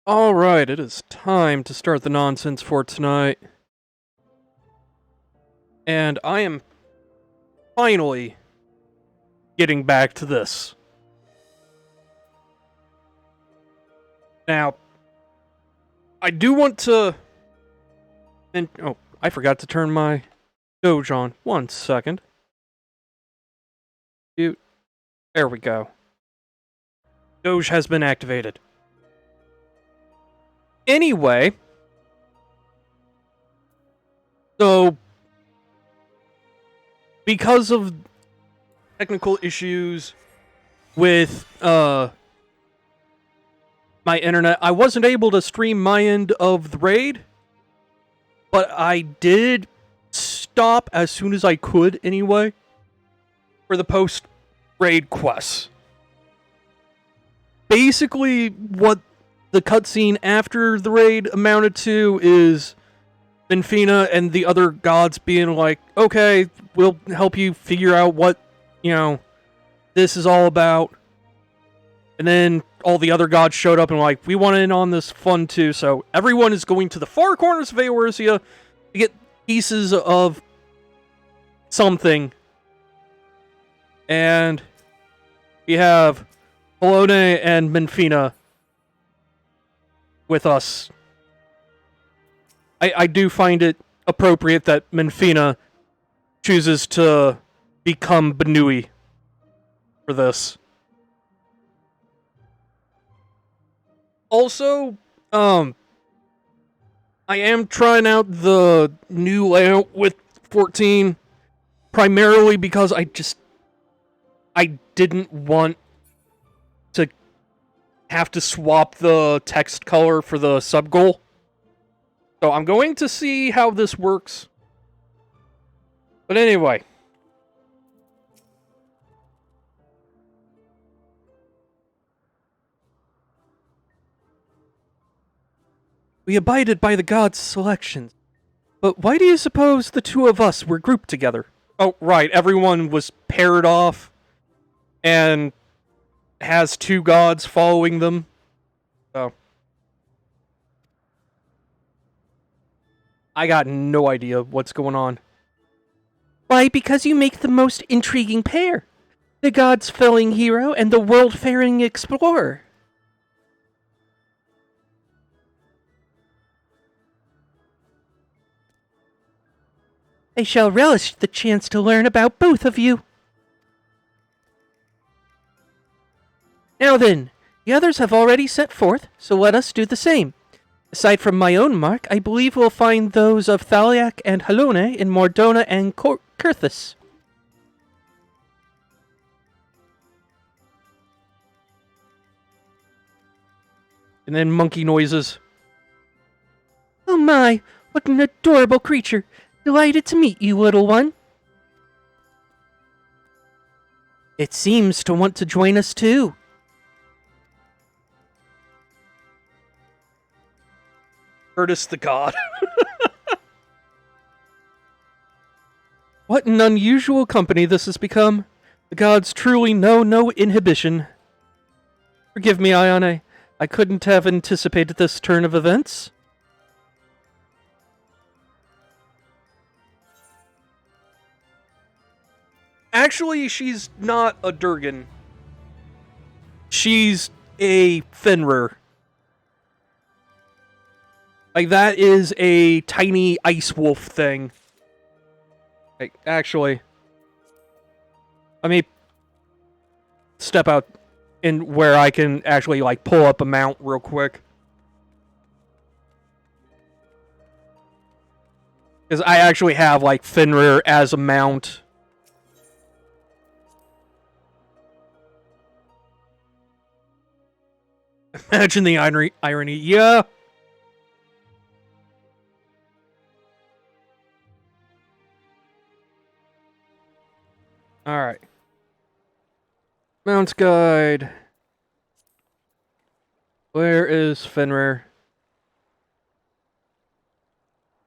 Alright, it is time to start the nonsense for tonight. And I am finally getting back to this. Now, I do want to... oh, I forgot to turn my Doge on. 1 second. There we go. Doge has been activated. Anyway, so because of technical issues with my internet, I wasn't able to stream my end of the raid, but I did stop as soon as I could anyway for the post-raid quests. Basically, what the cutscene after the raid amounted to is Minfina and the other gods being like, okay, we'll help you figure out what, this is all about. And then all the other gods showed up and were like, we want in on this fun too. So everyone is going to the far corners of Eorzea to get pieces of something. And we have Polone and Minfina with us. I do find it appropriate that Minfina chooses to become Benui for this. Also, I am trying out the new layout with 14 primarily because I didn't want to have to swap the text color for the sub-goal. So I'm going to see how this works. But anyway. We abided by the gods' selections. But why do you suppose the two of us were grouped together? Oh, right. Everyone was paired off and has two gods following them. So I got no idea what's going on. Why, because you make the most intriguing pair. The gods-felling hero and the world-faring explorer. I shall relish the chance to learn about both of you. Now then, the others have already set forth, so let us do the same. Aside from my own mark, I believe we'll find those of Thaliak and Halone in Mordona and Kurthus. And then monkey noises. Oh my, what an adorable creature. Delighted to meet you, little one. It seems to want to join us too. Curtis the God. What an unusual company this has become. The gods truly know no inhibition. Forgive me, Ione. I couldn't have anticipated this turn of events. Actually, she's not a Durgan. She's a Fenrir. Like, that is a tiny ice wolf thing. Like, actually, let me step out in where I can actually, like, pull up a mount real quick. Because I actually have, like, Fenrir as a mount. Imagine the irony. Yeah. Alright. Mounts guide. Where is Fenrir?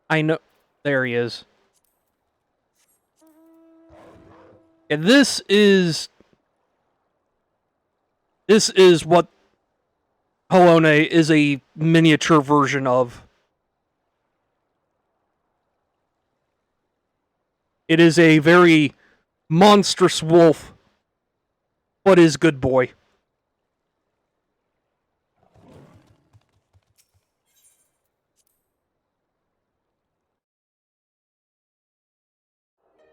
I know. There he is. And this is what Halone is a miniature version of. It is a very monstrous wolf, but is good boy.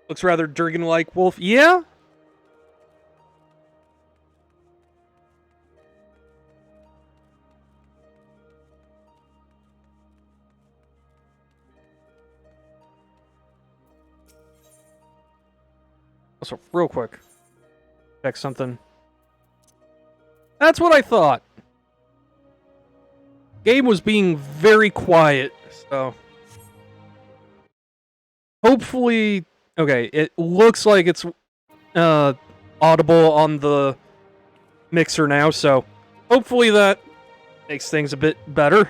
Looks rather Durgan-like wolf. Yeah? Also, real quick. Check something. That's what I thought. Game was being very quiet, so... Hopefully... Okay, it looks like it's audible on the mixer now, so... Hopefully that makes things a bit better.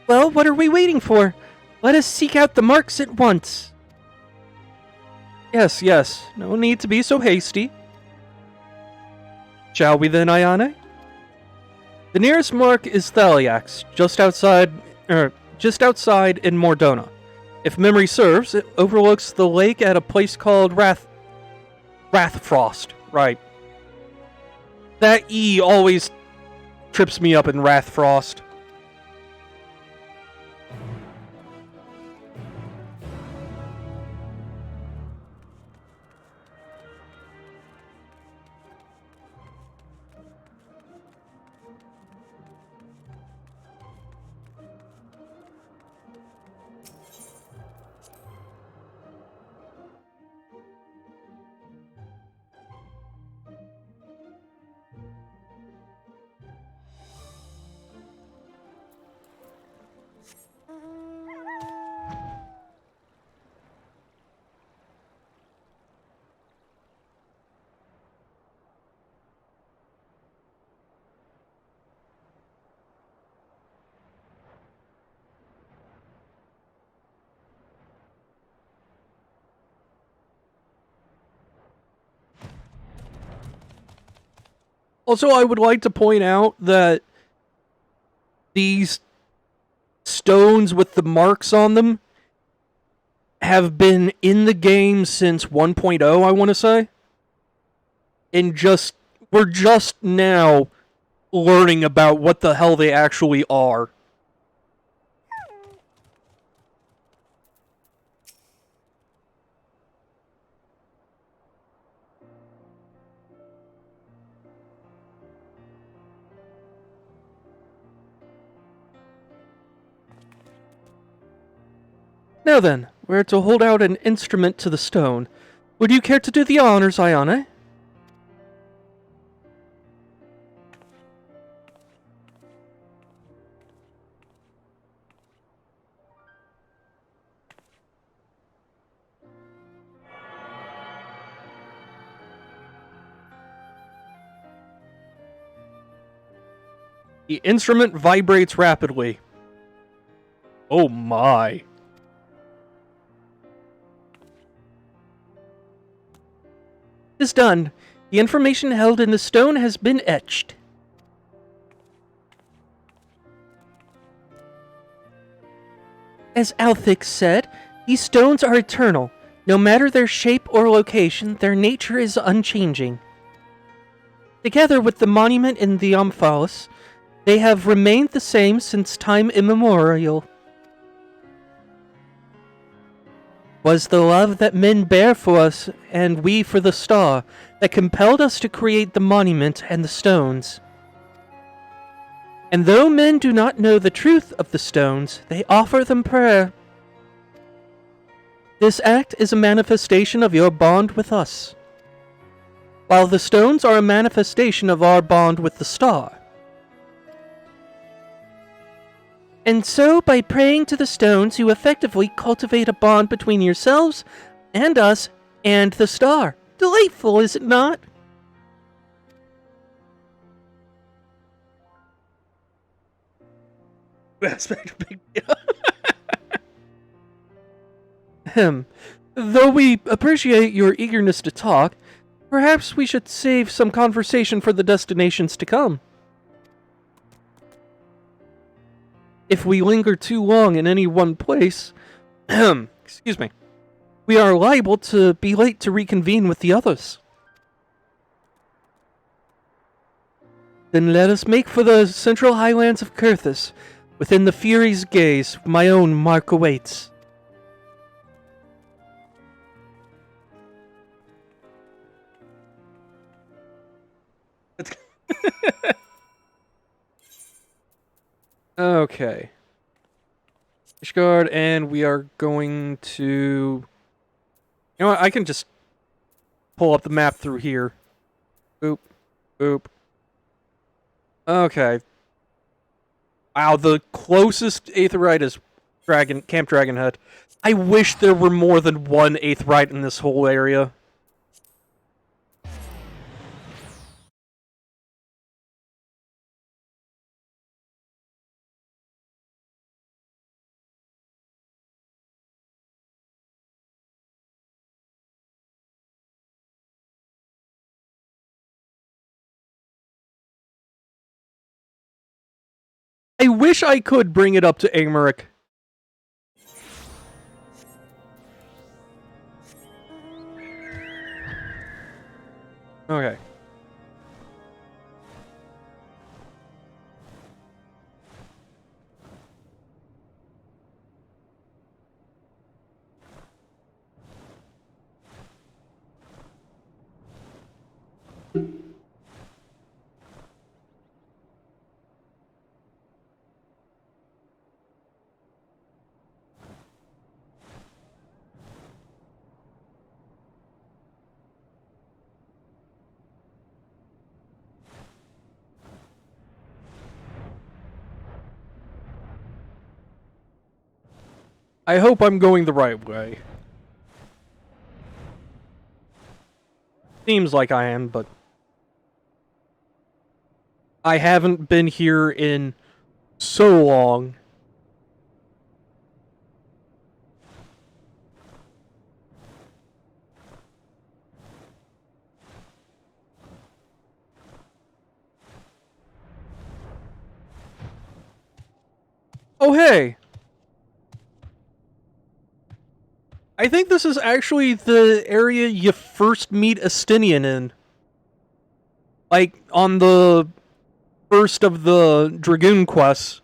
Well, what are we waiting for? Let us seek out the marks at once. Yes, yes. No need to be so hasty. Shall we then, Ione? The nearest mark is Thaliak's, just outside in Mordona. If memory serves, it overlooks the lake at a place called Wrathfrost. Right. That E always trips me up in Wrathfrost. Also, I would like to point out that these stones with the marks on them have been in the game since 1.0, I want to say. And we're just now learning about what the hell they actually are. Now then, we're to hold out an instrument to the stone. Would you care to do the honors, Ayane? The instrument vibrates rapidly. Oh my. It is done. The information held in the stone has been etched. As Althix said, these stones are eternal. No matter their shape or location, their nature is unchanging. Together with the monument in the Omphalos, they have remained the same since time immemorial. Was the love that men bear for us and we for the star that compelled us to create the monument and the stones. And though men do not know the truth of the stones, they offer them prayer. This act is a manifestation of your bond with us, while the stones are a manifestation of our bond with the star. And so, by praying to the stones, you effectively cultivate a bond between yourselves and us and the star. Delightful, is it not? Aspect a big deal. Though we appreciate your eagerness to talk, perhaps we should save some conversation for the destinations to come. If we linger too long in any one place, excuse me, we are liable to be late to reconvene with the others. Then let us make for the central highlands of Kurthus. Within the Fury's gaze, my own mark awaits. Okay. Ishgard, and we are going to... You know what, I can just pull up the map through here. Boop. Boop. Okay. Wow, the closest Aetheryte is Camp Dragonhead. I wish there were more than one Aetheryte in this whole area. I wish I could bring it up to Amaric. Okay. I hope I'm going the right way. Seems like I am, but... I haven't been here in so long. Oh, hey! I think this is actually the area you first meet Astinian in. Like, on the first of the Dragoon quests.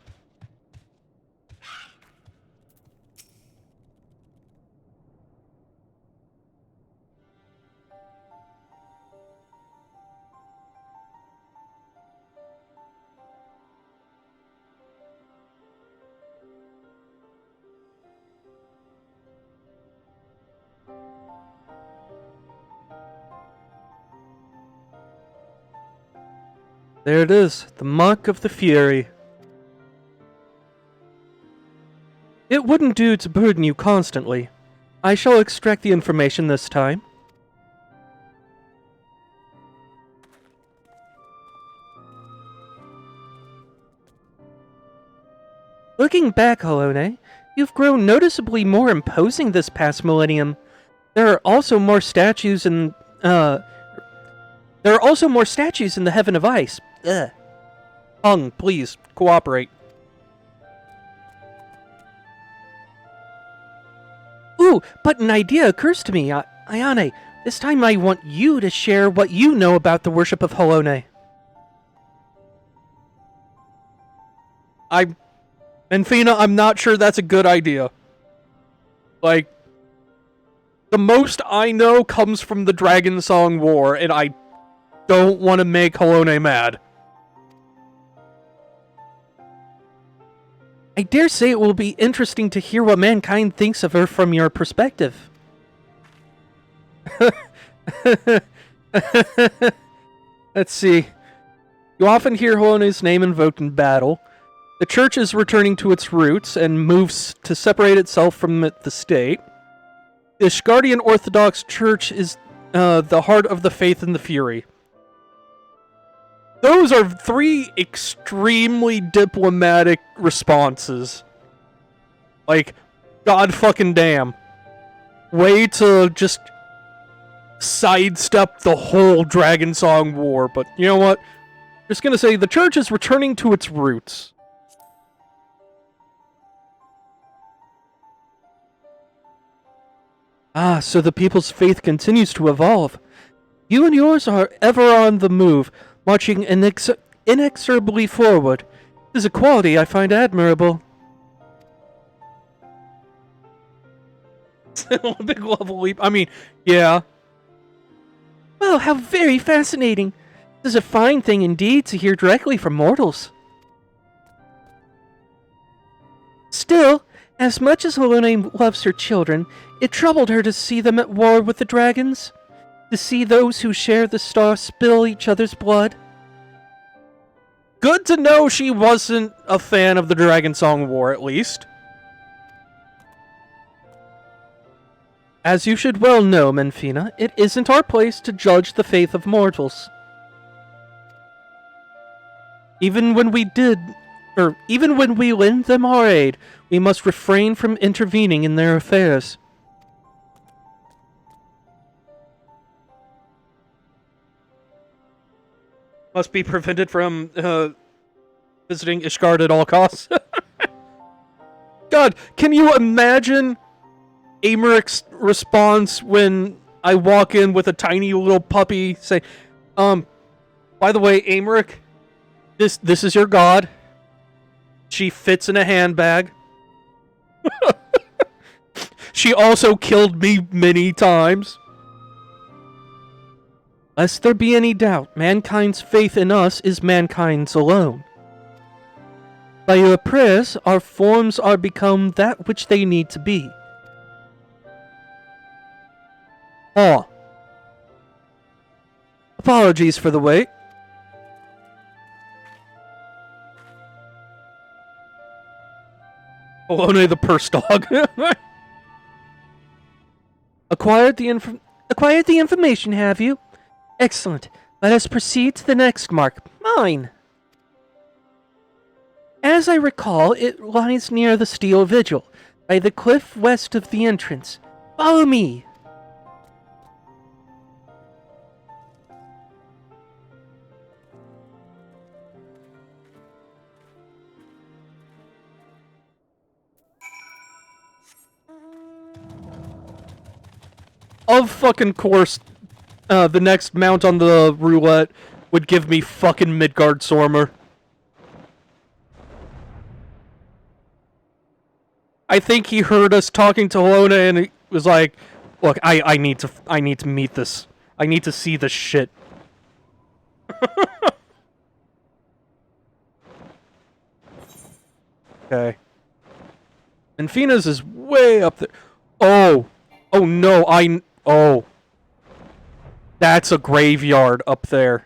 There it is, the Mark of the Fury. It wouldn't do to burden you constantly. I shall extract the information this time. Looking back, Holone, you've grown noticeably more imposing this past millennium. There are also more statues in, the Heaven of Ice. Ugh. Hung, please, cooperate. Ooh, but an idea occurs to me, Ayane. This time I want you to share what you know about the worship of Holone. Menfina, I'm not sure that's a good idea. Like, the most I know comes from the Dragon Song War, and I don't want to make Holone mad. I dare say it will be interesting to hear what mankind thinks of her from your perspective. Let's see. You often hear Holone's name invoked in battle. The church is returning to its roots and moves to separate itself from the state. The Ishgardian Orthodox Church is the heart of the faith and the fury. Those are 3 extremely diplomatic responses. Like, god fucking damn. Way to just sidestep the whole Dragon Song War, but you know what? Just gonna say, the church is returning to its roots. Ah, so the people's faith continues to evolve. You and yours are ever on the move, marching inexorably forward. It is a quality I find admirable. Big level leap. I mean, yeah. Well, how very fascinating. This is a fine thing indeed to hear directly from mortals. Still, as much as Holone loves her children, it troubled her to see them at war with the dragons. To see those who share the star spill each other's blood. Good to know she wasn't a fan of the Dragon Song War, at least. As you should well know, Menfina, it isn't our place to judge the faith of mortals. Even when we lend them our aid, we must refrain from intervening in their affairs. Must be prevented from visiting Ishgard at all costs. God, can you imagine Americ's response when I walk in with a tiny little puppy, say, by the way, Americ, this is your god. She fits in a handbag. She also killed me many times. Lest there be any doubt, mankind's faith in us is mankind's alone. By your prayers, our forms are become that which they need to be. Oh. Apologies for the wait. Holone the purse dog. Acquired the information, have you? Excellent. Let us proceed to the next mark. Mine. As I recall, it lies near the Steel Vigil, by the cliff west of the entrance. Follow me. Of fucking course, the next mount on the roulette would give me fucking Midgard Sormer. I think he heard us talking to Helona and he was like, "Look, I need to meet this. I need to see this shit." Okay. And Fina's is way up there. Oh. Oh no, oh. That's a graveyard up there.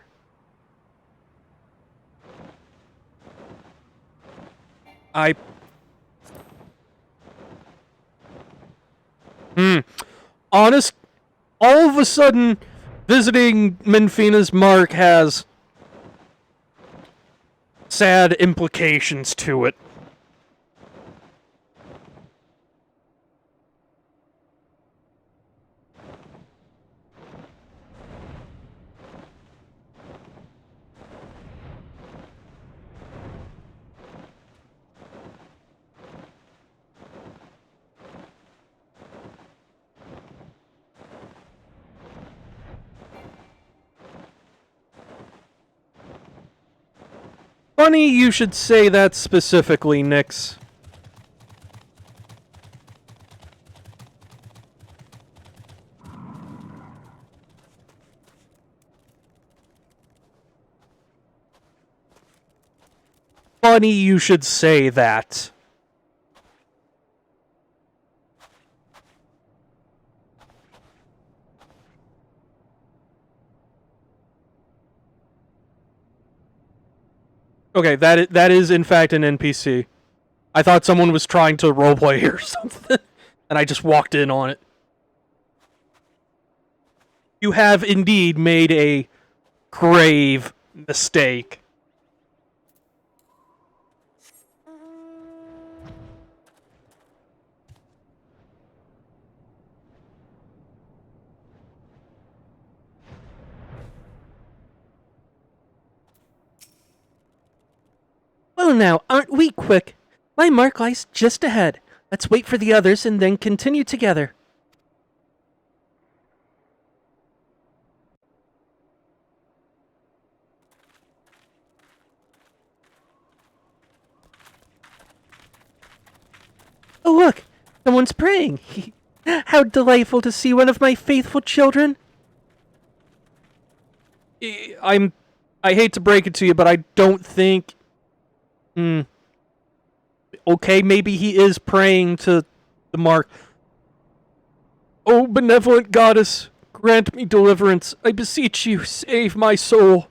Honest, all of a sudden, visiting Minfina's mark has sad implications to it. Funny you should say that specifically, Nyx. Funny you should say that. Okay, that is in fact an NPC. I thought someone was trying to roleplay or something, and I just walked in on it. You have indeed made a grave mistake. Well now, aren't we quick? My mark lies just ahead. Let's wait for the others and then continue together. Oh look! Someone's praying! How delightful to see one of my faithful children! I hate to break it to you, but I don't think... Okay, maybe he is praying to the mark. Oh, benevolent goddess, grant me deliverance. I beseech you, save my soul.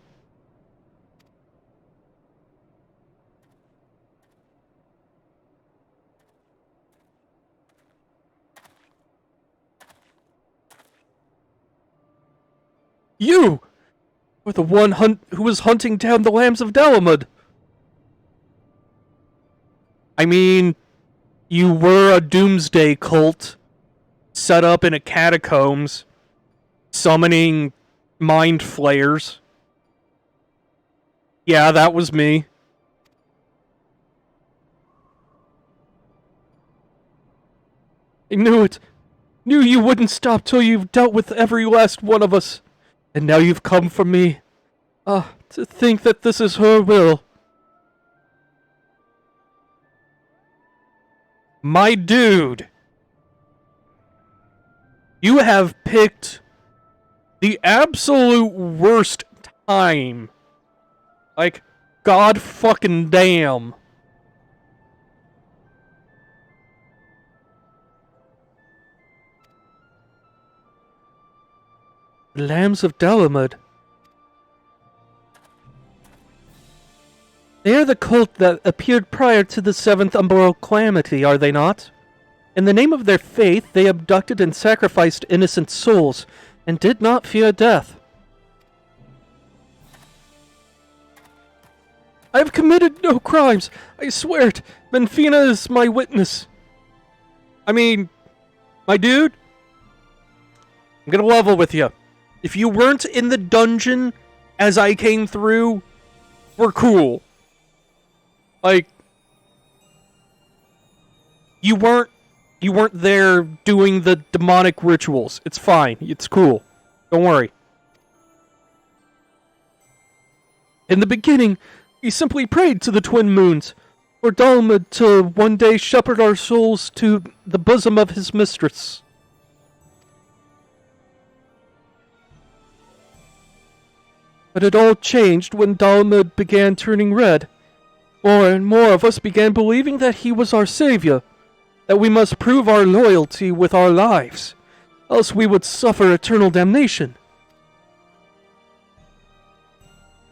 You were the one who was hunting down the lambs of Dalamud. I mean, you were a doomsday cult set up in a catacombs, summoning mind flayers. Yeah, that was me. I knew it. Knew you wouldn't stop till you've dealt with every last one of us. And now you've come for me. To think that this is her will. My dude, you have picked the absolute worst time. Like, god fucking damn. The Lambs of Dalamud. They are the cult that appeared prior to the Seventh Umbral Calamity, are they not? In the name of their faith, they abducted and sacrificed innocent souls, and did not fear death. I have committed no crimes. I swear it. Minfina is my witness. I mean, my dude, I'm gonna level with you. If you weren't in the dungeon as I came through, we're cool. Like, you weren't You weren't there doing the demonic rituals. It's fine. It's cool. Don't worry. In the beginning, we simply prayed to the twin moons, for Dalmud to one day shepherd our souls to the bosom of his mistress. But it all changed when Dalmud began turning red. More and more of us began believing that he was our savior, that we must prove our loyalty with our lives, else we would suffer eternal damnation.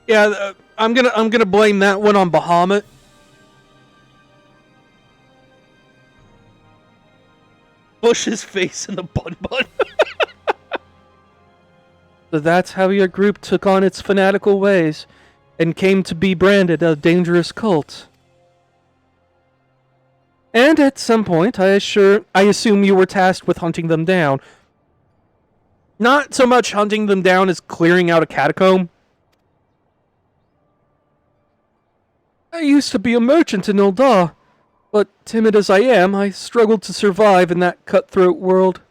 Yeah, I'm gonna blame that one on Bahamut. Push his face in the bun. So that's how your group took on its fanatical ways and came to be branded a dangerous cult. And at some point, I assume you were tasked with hunting them down. Not so much hunting them down as clearing out a catacomb. I used to be a merchant in Ildar, but timid as I am, I struggled to survive in that cutthroat world.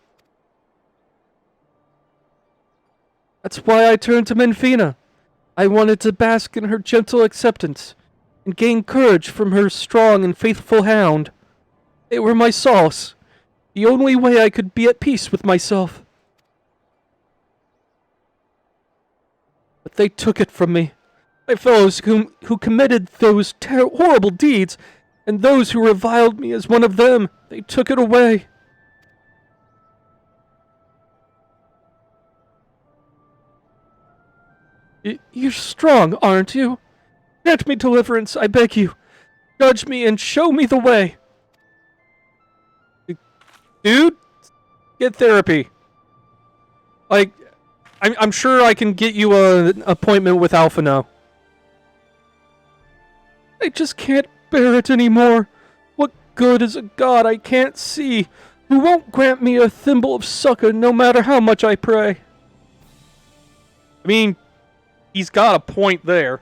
That's why I turned to Menfina. I wanted to bask in her gentle acceptance and gain courage from her strong and faithful hound. They were my solace, the only way I could be at peace with myself. But they took it from me. My fellows who committed those horrible deeds, and those who reviled me as one of them, they took it away. You're strong, aren't you? Grant me deliverance, I beg you. Judge me and show me the way. Dude, get therapy. Like, I'm sure I can get you an appointment with Alphino. I just can't bear it anymore. What good is a god I can't see, who won't grant me a thimble of succor no matter how much I pray? I mean, he's got a point there.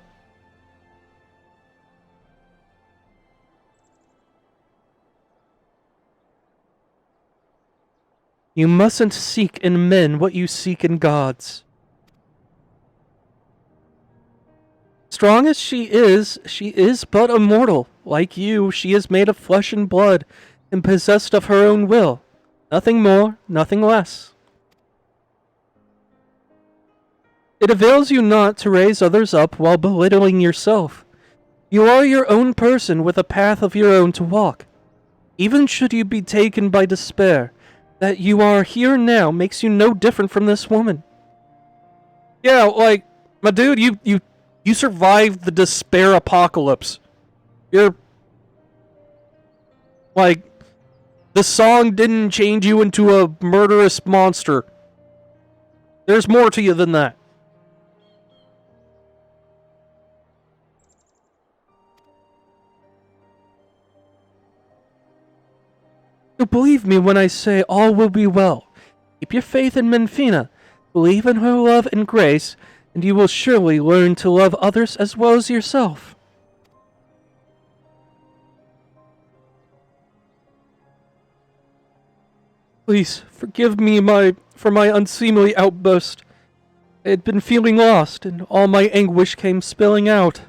You mustn't seek in men what you seek in gods. Strong as she is but a mortal. Like you, she is made of flesh and blood, and possessed of her own will. Nothing more, nothing less. It avails you not to raise others up while belittling yourself. You are your own person with a path of your own to walk. Even should you be taken by despair, that you are here now makes you no different from this woman. Yeah, like, my dude, you survived the despair apocalypse. You're... like, the song didn't change you into a murderous monster. There's more to you than that. So believe me when I say all will be well. Keep your faith in Menfina, believe in her love and grace, and you will surely learn to love others as well as yourself. Please, forgive me for my unseemly outburst. I had been feeling lost, and all my anguish came spilling out.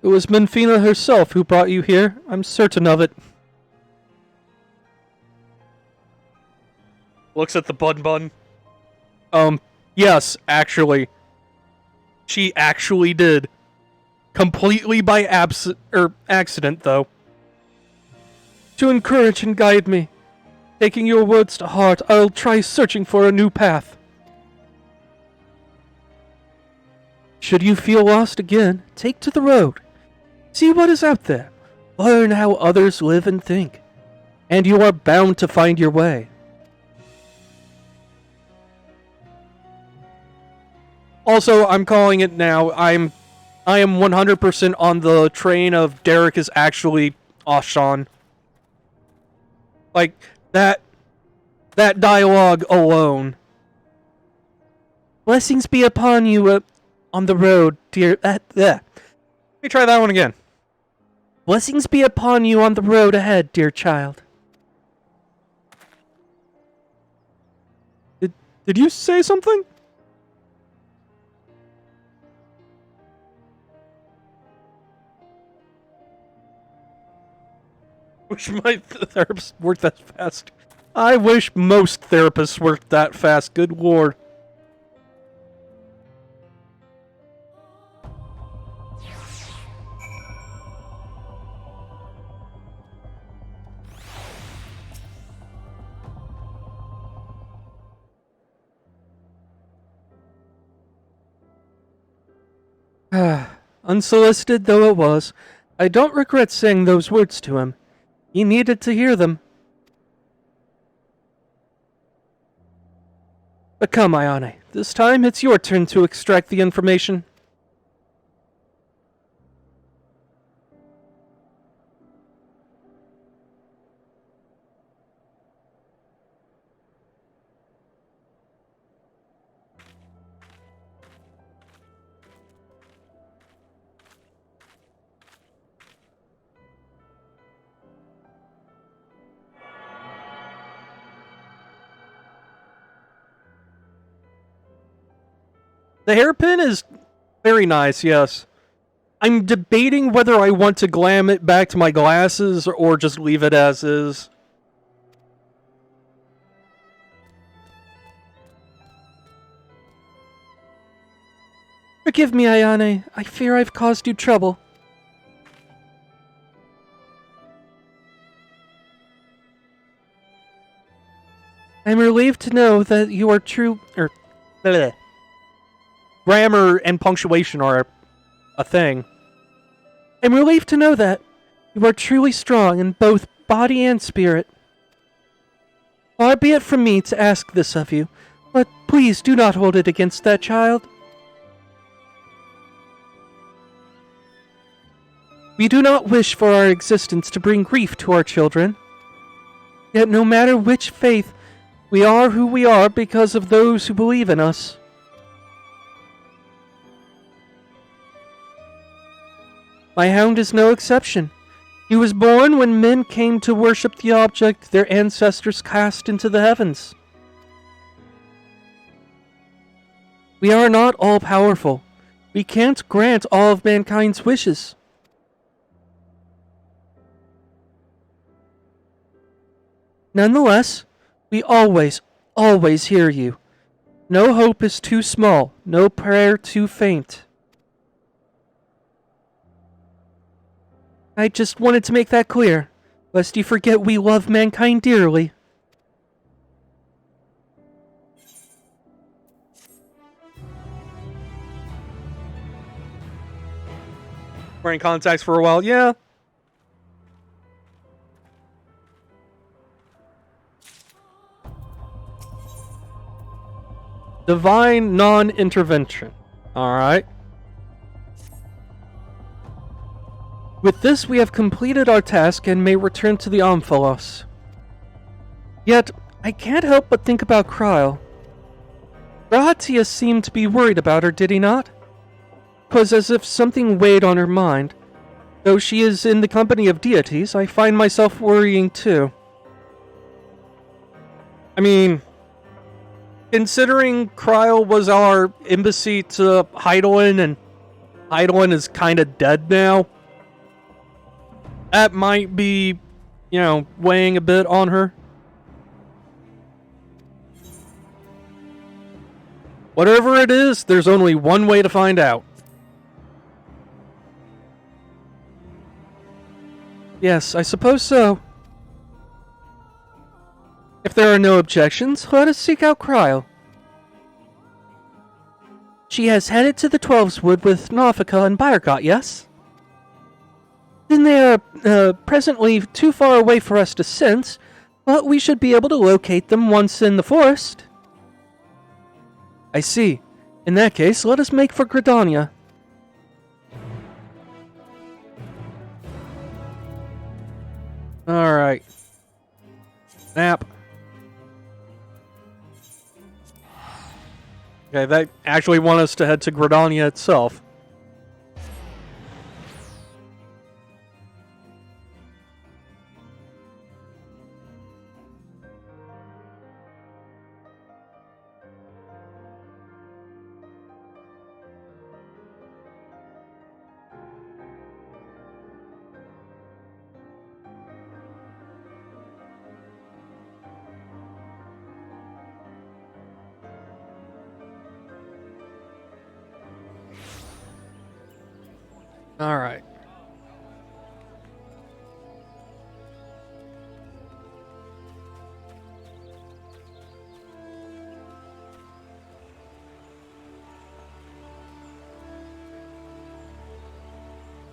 It was Menfina herself who brought you here, I'm certain of it. Looks at the bun. Yes, actually. She actually did. Completely by accident, though. To encourage and guide me. Taking your words to heart, I'll try searching for a new path. Should you feel lost again, take to the road. See what is out there. Learn how others live and think. And you are bound to find your way. Also, I'm calling it now. I am 100% on the train of Derek is actually Ashan. Like, that dialogue alone. Blessings be upon you on the road, dear. Let me try that one again. Blessings be upon you on the road ahead, dear child. Did you say something? Wish my therapist worked that fast. I wish most therapists worked that fast. Good lord. Unsolicited though it was, I don't regret saying those words to him. He needed to hear them. But come, Ayane, this time it's your turn to extract the information. The hairpin is very nice, yes. I'm debating whether I want to glam it back to my glasses or just leave it as is. Forgive me, Ayane. I fear I've caused you trouble. I'm relieved to know that you are true... bleh. Grammar and punctuation are a thing. I'm relieved to know that you are truly strong in both body and spirit. Far be it from me to ask this of you, but please do not hold it against that child. We do not wish for our existence to bring grief to our children. Yet no matter which faith, we are who we are because of those who believe in us. My hound is no exception. He was born when men came to worship the object their ancestors cast into the heavens. We are not all-powerful. We can't grant all of mankind's wishes. Nonetheless, we always hear you. No hope is too small, no prayer too faint. I just wanted to make that clear, lest you forget we love mankind dearly. We're in contacts for a while, yeah. Divine non-intervention. Alright. With this, we have completed our task and may return to the Omphalos. Yet, I can't help but think about Kryle. Rahatia seemed to be worried about her, did he not? 'Twas as if something weighed on her mind. Though she is in the company of deities, I find myself worrying too. I mean, considering Kryle was our embassy to Heidelin, and Heidelin is kind of dead now, that might be, weighing a bit on her. Whatever it is, there's only one way to find out. Yes, I suppose so. If there are no objections, let us seek out Kryle. She has headed to the Twelves Wood with Nafika and Bayergot, yes? Then they are presently too far away for us to sense, but we should be able to locate them once in the forest. I see. In that case, let us make for Gridania. Alright. Snap. Okay, that actually wants us to head to Gridania itself. Alright.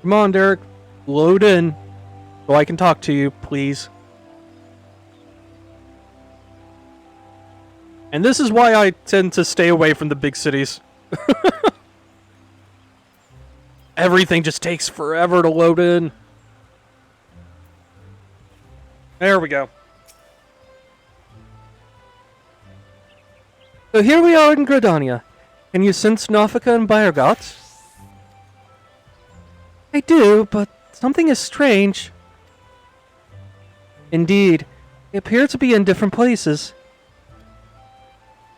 Come on, Derek. Load in. So I can talk to you, please. And this is why I tend to stay away from the big cities. Everything just takes forever to load in. There we go. So here we are in Gridania. Can you sense Nafika and Bayergot? I do, but something is strange. Indeed, they appear to be in different places.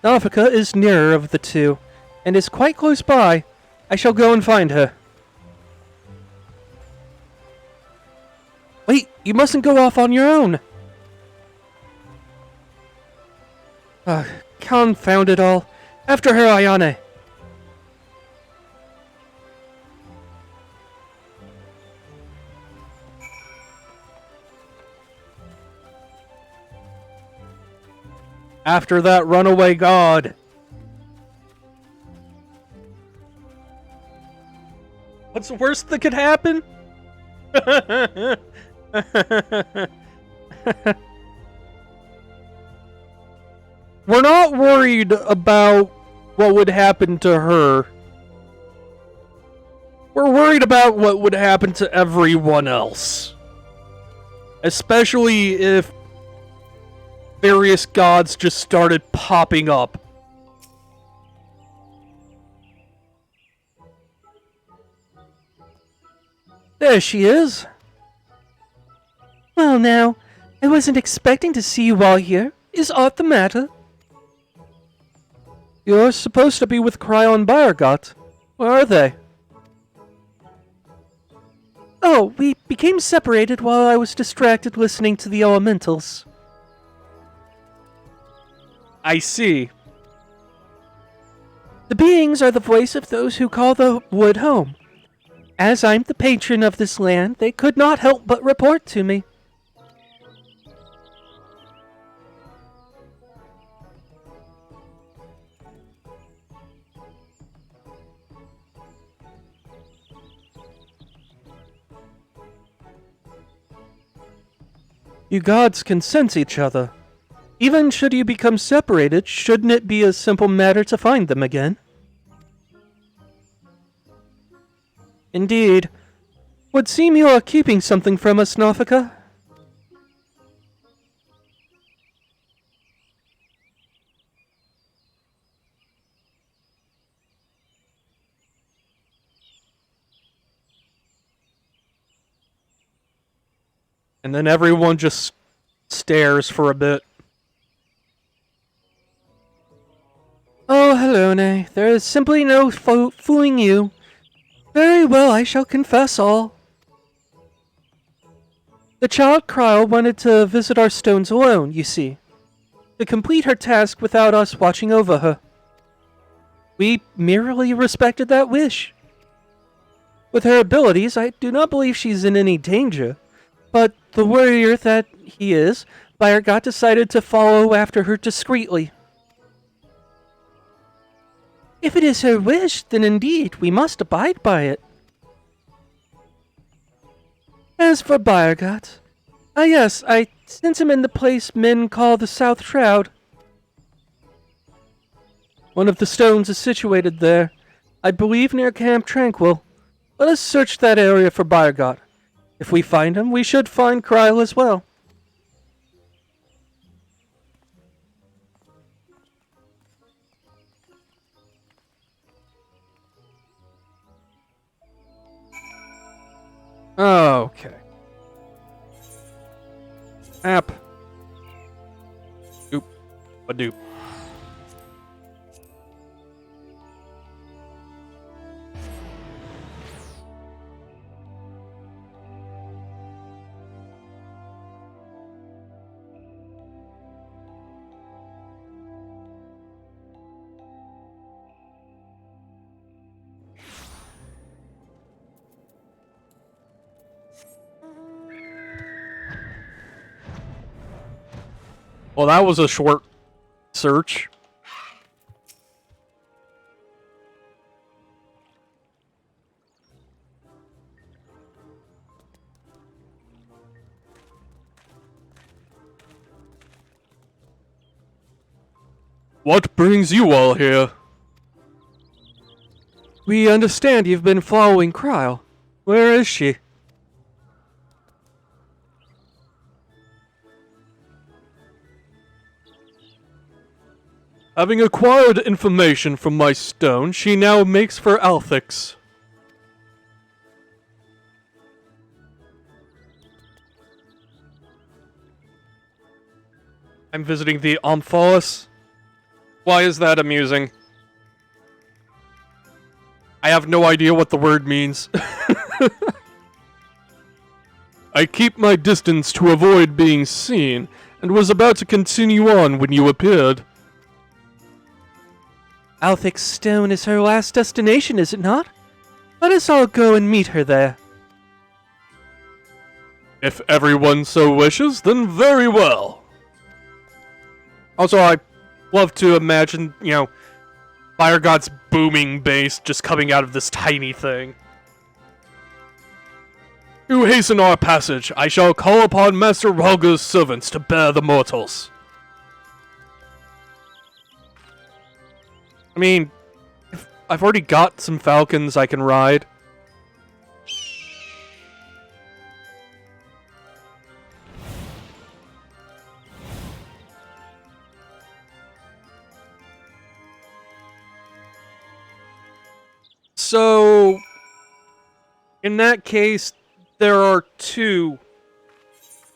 Nafika is nearer of the two, and is quite close by. I shall go and find her. Wait, you mustn't go off on your own. Confound it all. After her, Ayane. After that runaway god. What's the worst that could happen? We're not worried about what would happen to her. We're worried about what would happen to everyone else. Especially if various gods just started popping up. There she is. Well now, I wasn't expecting to see you all here. Is aught the matter? You're supposed to be with Cryo and Bayergot. Where are they? Oh, we became separated while I was distracted listening to the elementals. I see. The beings are the voice of those who call the wood home. As I'm the patron of this land, they could not help but report to me. You gods can sense each other. Even should you become separated, shouldn't it be a simple matter to find them again? Indeed. Would seem you are keeping something from us, Nafika. And then everyone just stares for a bit. Oh, hello, Nay. There is simply no fooling you. Very well, I shall confess all. The child Cryle wanted to visit our stones alone, you see, to complete her task without us watching over her. We merely respected that wish. With her abilities, I do not believe she's in any danger, but the warrior that he is, Bayergot decided to follow after her discreetly. If it is her wish, then indeed we must abide by it. As for Bayergot, yes, I sent him in the place men call the South Shroud. One of the stones is situated there, I believe near Camp Tranquil. Let us search that area for Bayergot. If we find him, we should find Cryle as well. Okay. App. Oop. A doop. Well, that was a short search. What brings you all here? We understand you've been following Cryle. Where is she? Having acquired information from my stone, she now makes for Althix. I'm visiting the Omphalos. Why is that amusing? I have no idea what the word means. I keep my distance to avoid being seen, and was about to continue on when you appeared. Althix Stone is her last destination, is it not? Let us all go and meet her there. If everyone so wishes, then very well. Also, I love to imagine, you know, Fire God's booming bass just coming out of this tiny thing. To hasten our passage, I shall call upon Master Rhalga's servants to bear the mortals. I mean, I've already got some falcons I can ride. So, in that case, there are two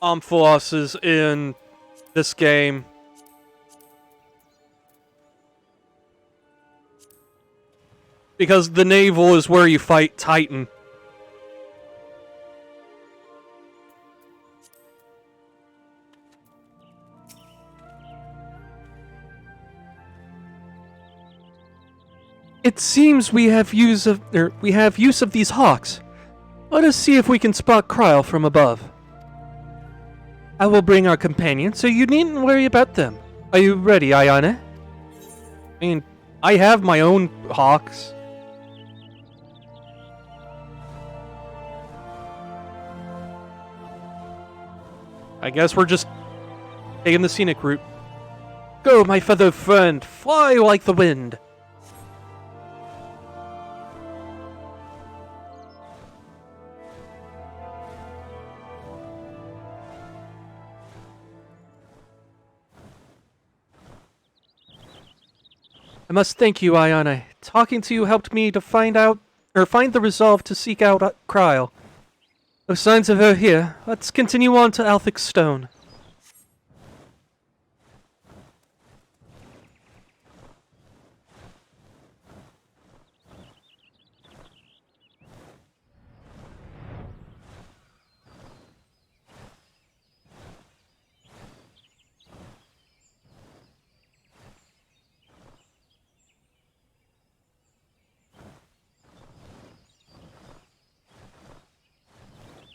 Omphiloses in this game. Because the naval is where you fight Titan. It seems we have use of these hawks. Let us see if we can spot Cryle from above. I will bring our companions, so you needn't worry about them. Are you ready, Ayane? I mean, I have my own hawks. I guess we're just taking the scenic route. Go, my feathered friend, fly like the wind. I must thank you, Ayane. Talking to you helped me to find the resolve to seek out Cryle. No signs of her here. Let's continue on to Althix Stone.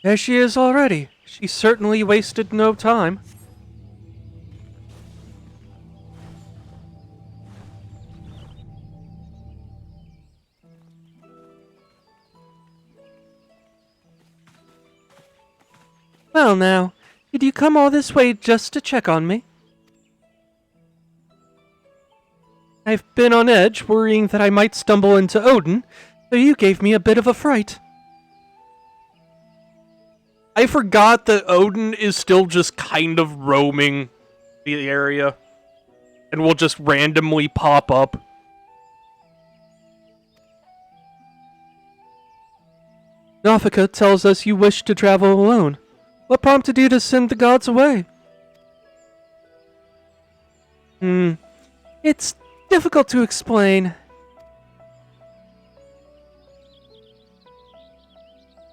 There she is already. She certainly wasted no time. Well now, did you come all this way just to check on me? I've been on edge, worrying that I might stumble into Odin, so you gave me a bit of a fright. I forgot that Odin is still just kind of roaming the area and will just randomly pop up. Nafika tells us you wish to travel alone. What prompted you to send the gods away? It's difficult to explain.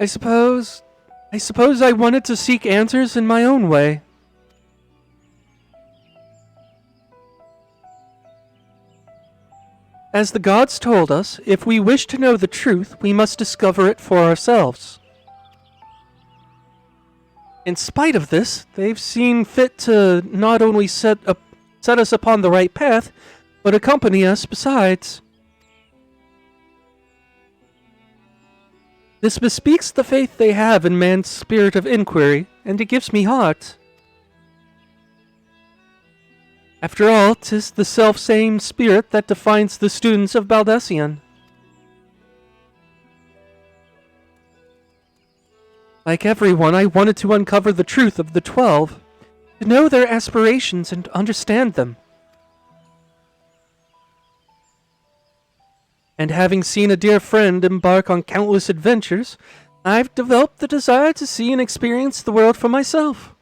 I suppose I wanted to seek answers in my own way. As the gods told us, if we wish to know the truth, we must discover it for ourselves. In spite of this, they've seen fit to not only set us upon the right path, but accompany us besides. This bespeaks the faith they have in man's spirit of inquiry, and it gives me heart. After all, 'tis the self-same spirit that defines the students of Baldessian. Like everyone, I wanted to uncover the truth of the 12, to know their aspirations and understand them. And having seen a dear friend embark on countless adventures, I've developed the desire to see and experience the world for myself.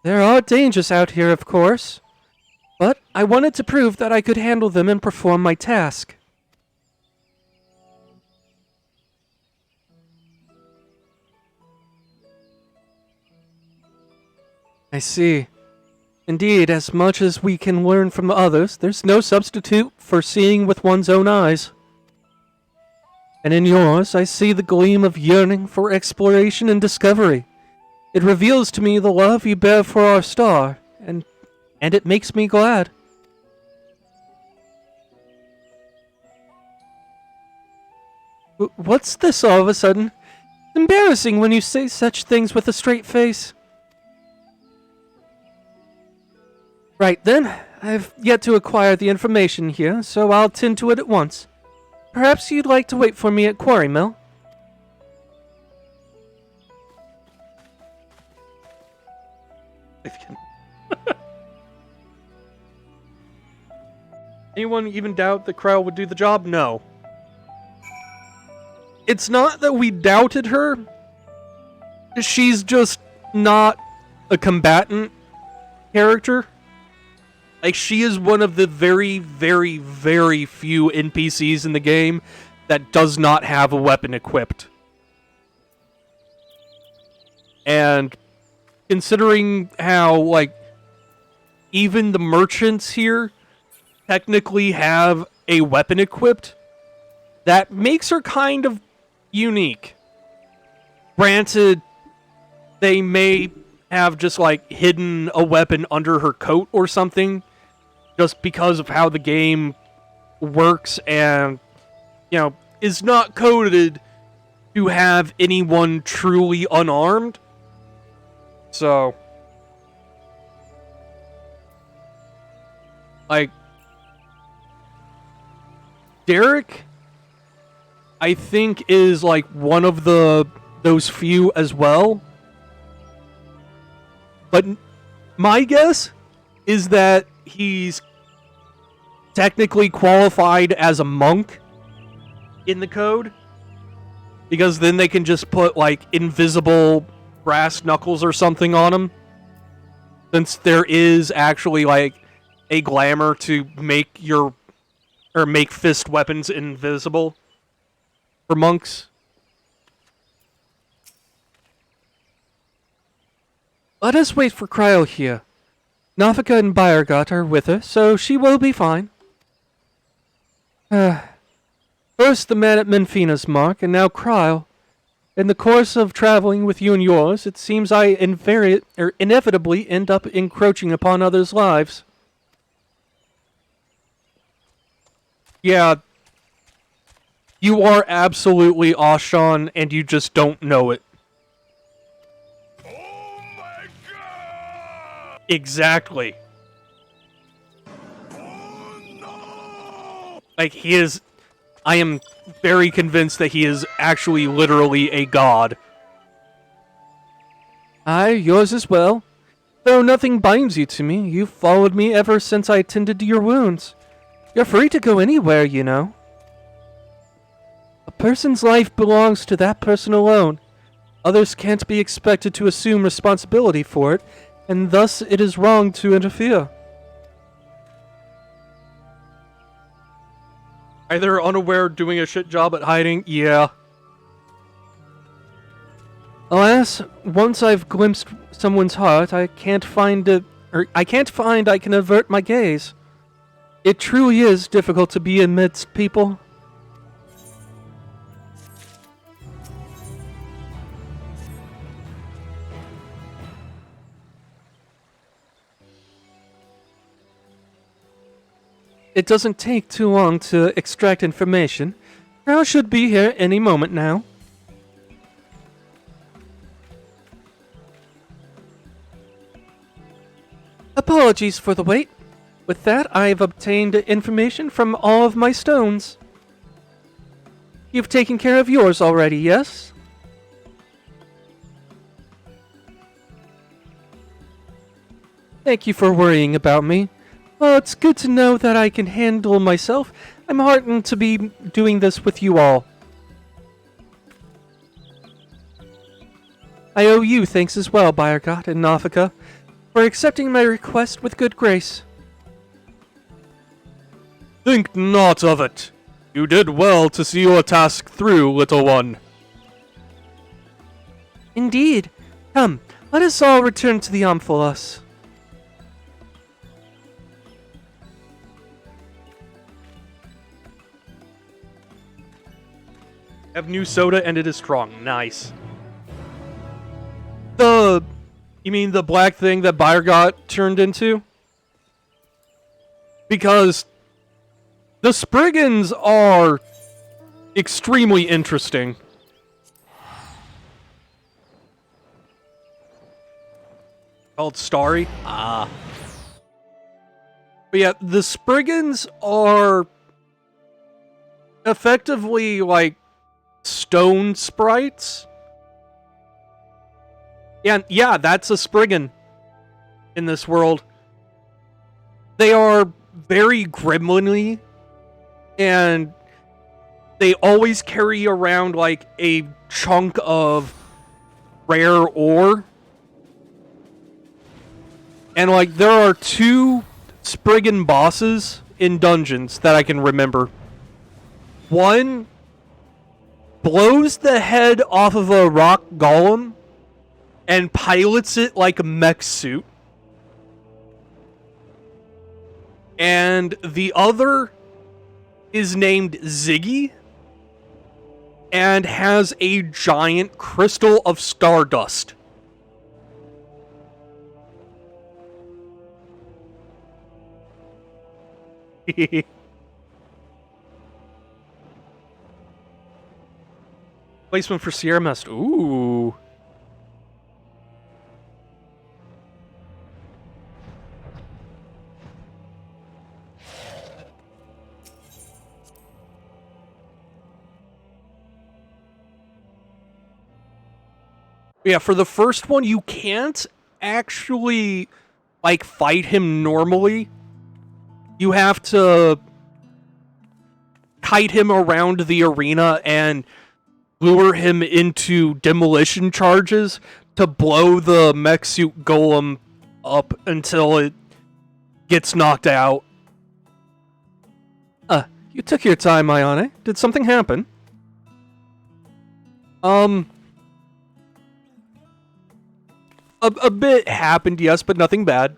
There are dangers out here, of course, but I wanted to prove that I could handle them and perform my task. I see. Indeed, as much as we can learn from others, there's no substitute for seeing with one's own eyes. And in yours, I see the gleam of yearning for exploration and discovery. It reveals to me the love you bear for our star, and it makes me glad. What's this all of a sudden? It's embarrassing when you say such things with a straight face. Right then, I've yet to acquire the information here, so I'll tend to it at once. Perhaps you'd like to wait for me at Quarry Mill? Anyone even doubt that Cryle would do the job? No. It's not that we doubted her. She's just not a combatant character. Like, she is one of the very, very, very few NPCs in the game that does not have a weapon equipped. And considering how, like, even the merchants here technically have a weapon equipped, that makes her kind of unique. Granted, they may have just, like, hidden a weapon under her coat or something, just because of how the game works and, you know, is not coded to have anyone truly unarmed. So, like, Derek, I think, is like one of those few as well. But my guess is that he's technically qualified as a monk in the code, because then they can just put like invisible brass knuckles or something on him, since there is actually like a glamour to make fist weapons invisible for monks. Let us wait for Cryle here. Nafika and Bayergot are with her, so she will be fine. First the man at Menfina's mark, and now Cryle. In the course of traveling with you and yours, it seems I inevitably end up encroaching upon others' lives. Yeah, you are absolutely Ashan, and you just don't know it. Oh my god! Exactly. Oh no! Like, he is... I am very convinced that he is actually literally a god. Aye, yours as well. Though nothing binds you to me, you've followed me ever since I tended to your wounds. You're free to go anywhere, you know. A person's life belongs to that person alone. Others can't be expected to assume responsibility for it, and thus it is wrong to interfere. Either unaware, doing a shit job at hiding, yeah. Alas, once I've glimpsed someone's heart, I can't find I can avert my gaze. It truly is difficult to be amidst people. It doesn't take too long to extract information. Crow should be here any moment now. Apologies for the wait. With that, I've obtained information from all of my stones. You've taken care of yours already, yes? Thank you for worrying about me. Well, it's good to know that I can handle myself. I'm heartened to be doing this with you all. I owe you thanks as well, Bayergot and Nafika, for accepting my request with good grace. Think not of it. You did well to see your task through, little one. Indeed. Come, let us all return to the Omphalos. Have new soda and it is strong. Nice. You mean the black thing that Bayergot turned into? Because the Spriggans are extremely interesting. Called Starry. But yeah, the Spriggans are effectively like stone sprites. Yeah, that's a Spriggan in this world. They are very gremlin-y, and they always carry around like a chunk of rare ore. And like there are 2 Spriggan bosses in dungeons that I can remember. One blows the head off of a rock golem and pilots it like a mech suit. And the other is named Ziggy and has a giant crystal of stardust. Placement for Sierra Mist. Ooh. Yeah, for the first one, you can't actually, like, fight him normally. You have to kite him around the arena and lure him into demolition charges to blow the mech suit golem up until it gets knocked out. You took your time, Ayane. Did something happen? A bit happened, yes, but nothing bad.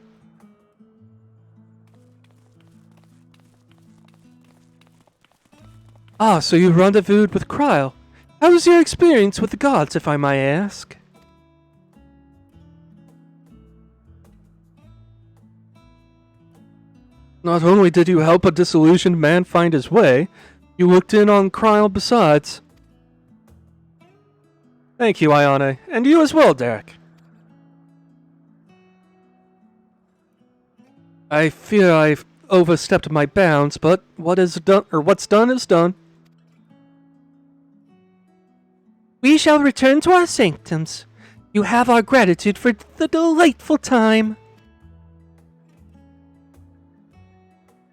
Ah, so you rendezvoused with Kryle. How was your experience with the gods, if I may ask? Not only did you help a disillusioned man find his way, you looked in on Kryle besides. Thank you, Ayane. And you as well, Derek. I fear I've overstepped my bounds, but what's done is done. We shall return to our sanctums. You have our gratitude for the delightful time.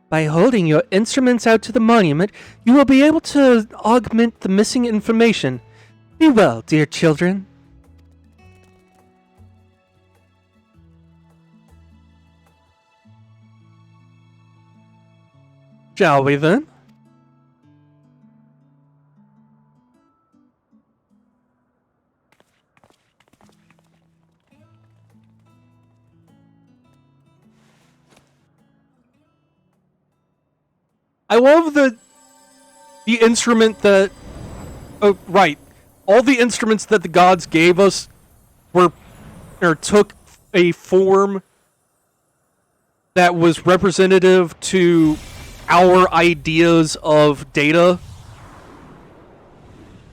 By holding your instruments out to the monument, you will be able to augment the missing information. Be well, dear children. Shall we then? I love the instrument that... Oh, right. All the instruments that the gods gave us took a form that was representative to our ideas of data.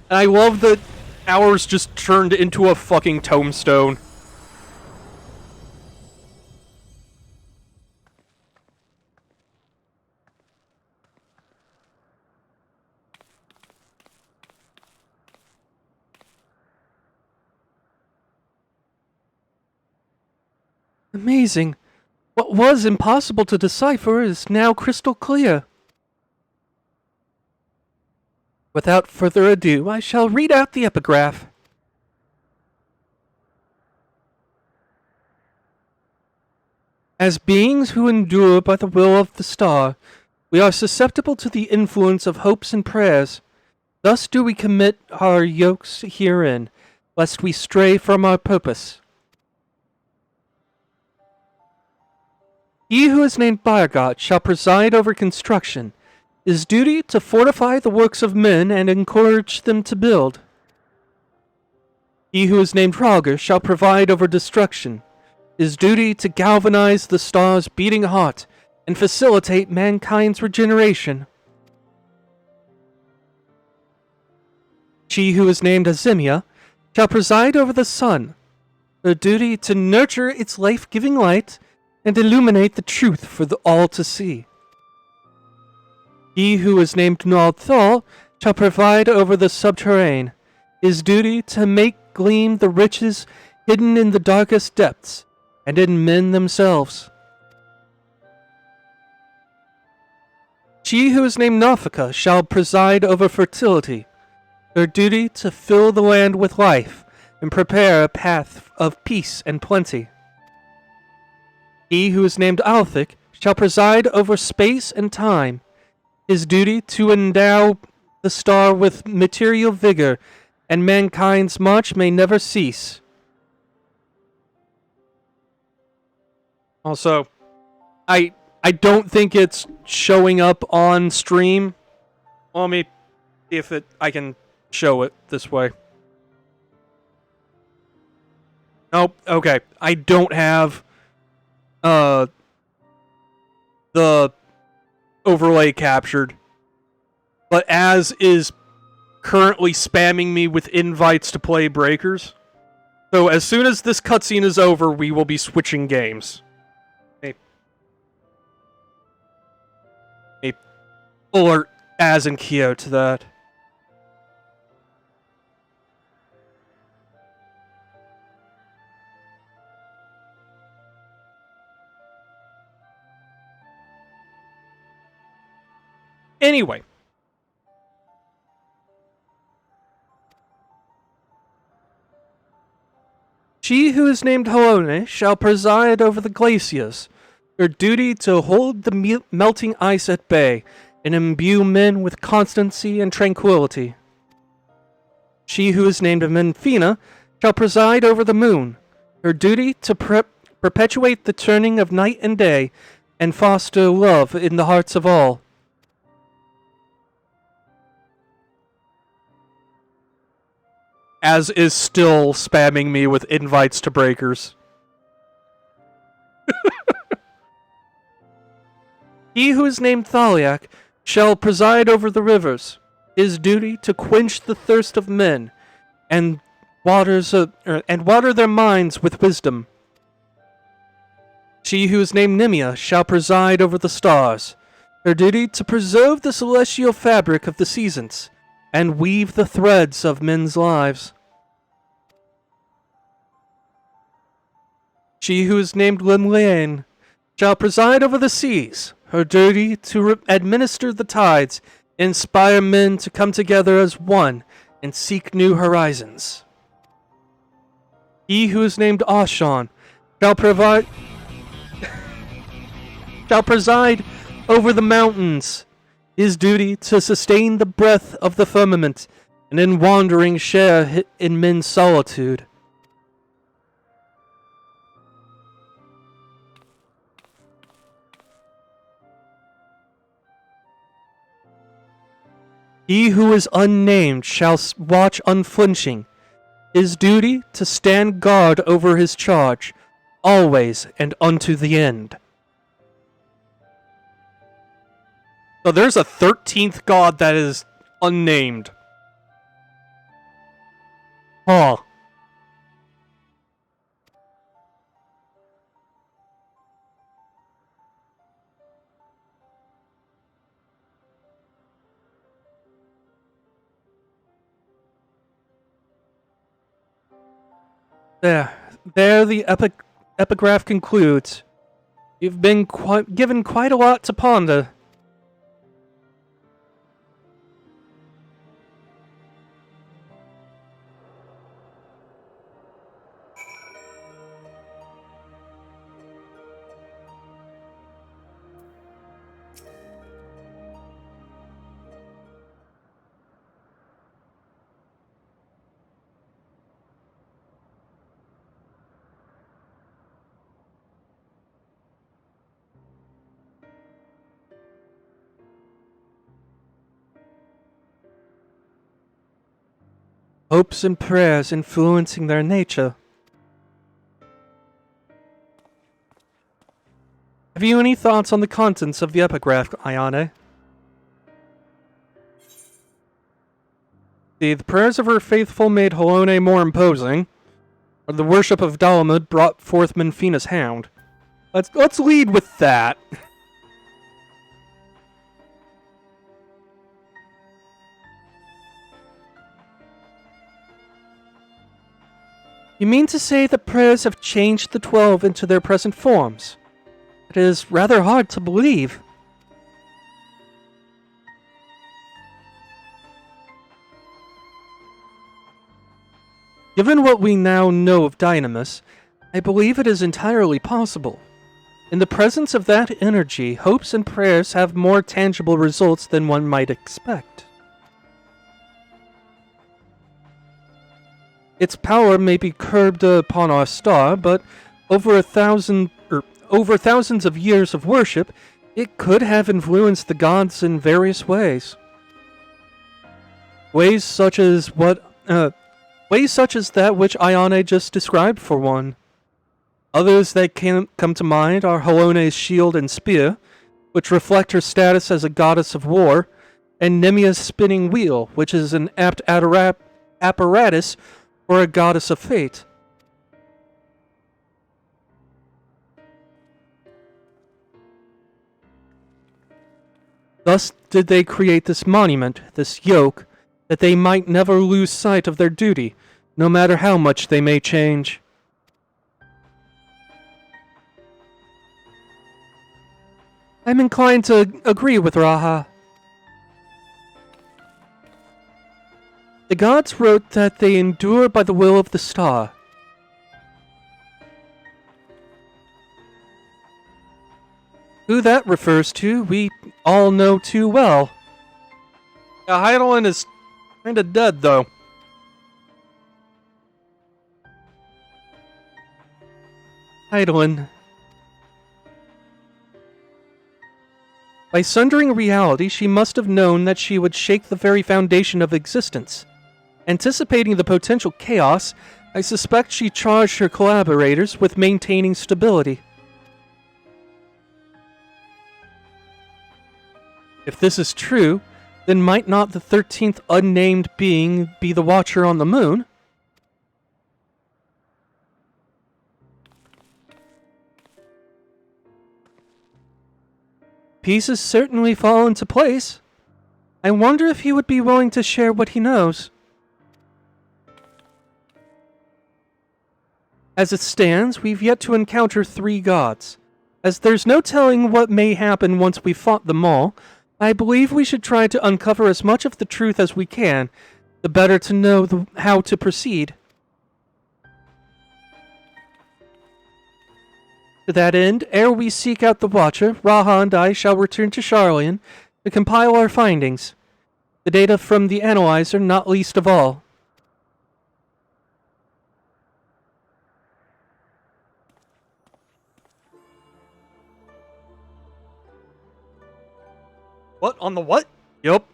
And I love that ours just turned into a fucking tombstone. Amazing. What was impossible to decipher is now crystal clear. Without further ado, I shall read out the epigraph. As beings who endure by the will of the star, we are susceptible to the influence of hopes and prayers. Thus do we commit our yokes herein, lest we stray from our purpose. He who is named Biogot shall preside over construction. His duty to fortify the works of men and encourage them to build. He who is named Rauger shall provide over destruction. His duty to galvanize the star's beating heart and facilitate mankind's regeneration. She who is named Azimia shall preside over the sun. Her duty to nurture its life-giving light and illuminate the truth for all to see. He who is named Naldthal shall provide over the subterrane. His duty to make gleam the riches hidden in the darkest depths and in men themselves. She who is named Nafika shall preside over fertility. Her duty to fill the land with life and prepare a path of peace and plenty. He who is named Althic shall preside over space and time. His duty to endow the star with material vigor, and mankind's march may never cease. Also, I don't think it's showing up on stream. Let me see if I can show it this way. Nope. Okay. I don't have the overlay captured, but Az is currently spamming me with invites to play Breakers. So as soon as this cutscene is over, we will be switching games. Alert Az and Kyo to that. Anyway. She who is named Halone shall preside over the glaciers. Her duty to hold the melting ice at bay and imbue men with constancy and tranquility. She who is named Menfina shall preside over the moon. Her duty to perpetuate the turning of night and day and foster love in the hearts of all. Az is still spamming me with invites to Breakers. He who is named Thaliak shall preside over the rivers. His duty to quench the thirst of men and water their minds with wisdom. She who is named Nimia shall preside over the stars. Her duty to preserve the celestial fabric of the seasons and weave the threads of men's lives. She who is named Limliane shall preside over the seas. Her duty to administer the tides, inspire men to come together as one and seek new horizons. He who is named Ashan shall preside over the mountains. His duty to sustain the breath of the firmament, and in wandering share in men's solitude. He who is unnamed shall watch unflinching. His duty to stand guard over his charge, always and unto the end. So there's a 13th god that is unnamed. Huh. There the epigraph concludes. You've been given quite a lot to ponder. Hopes and prayers influencing their nature. Have you any thoughts on the contents of the epigraph, Ayane? The prayers of her faithful made Halone more imposing, or the worship of Dalamud brought forth Menfina's hound. Let's lead with that. You mean to say the prayers have changed the 12 into their present forms? It is rather hard to believe. Given what we now know of Dynamis, I believe it is entirely possible. In the presence of that energy, hopes and prayers have more tangible results than one might expect. Its power may be curbed upon our star, but over thousands of years of worship, it could have influenced the gods in various ways. Ways such as that which Ayane just described, for one. Others that can come to mind are Halone's shield and spear, which reflect her status as a goddess of war, and Nemia's spinning wheel, which is an apt apparatus for a goddess of fate. Thus did they create this monument, this yoke, that they might never lose sight of their duty, no matter how much they may change. I'm inclined to agree with Raha. The gods wrote that they endure by the will of the star. Who that refers to, we all know too well. Yeah, Heidelin is kinda dead, though. Heidelin. By sundering reality, she must have known that she would shake the very foundation of existence. Anticipating the potential chaos, I suspect she charged her collaborators with maintaining stability. If this is true, then might not the 13th unnamed being be the Watcher on the Moon? Pieces certainly fall into place. I wonder if he would be willing to share what he knows. As it stands, we've yet to encounter 3 gods. As there's no telling what may happen once we've fought them all, I believe we should try to uncover as much of the truth as we can, the better to know how to proceed. To that end, ere we seek out the Watcher, Raha and I shall return to Charlian to compile our findings. The data from the analyzer not least of all. What? On the what? Yup.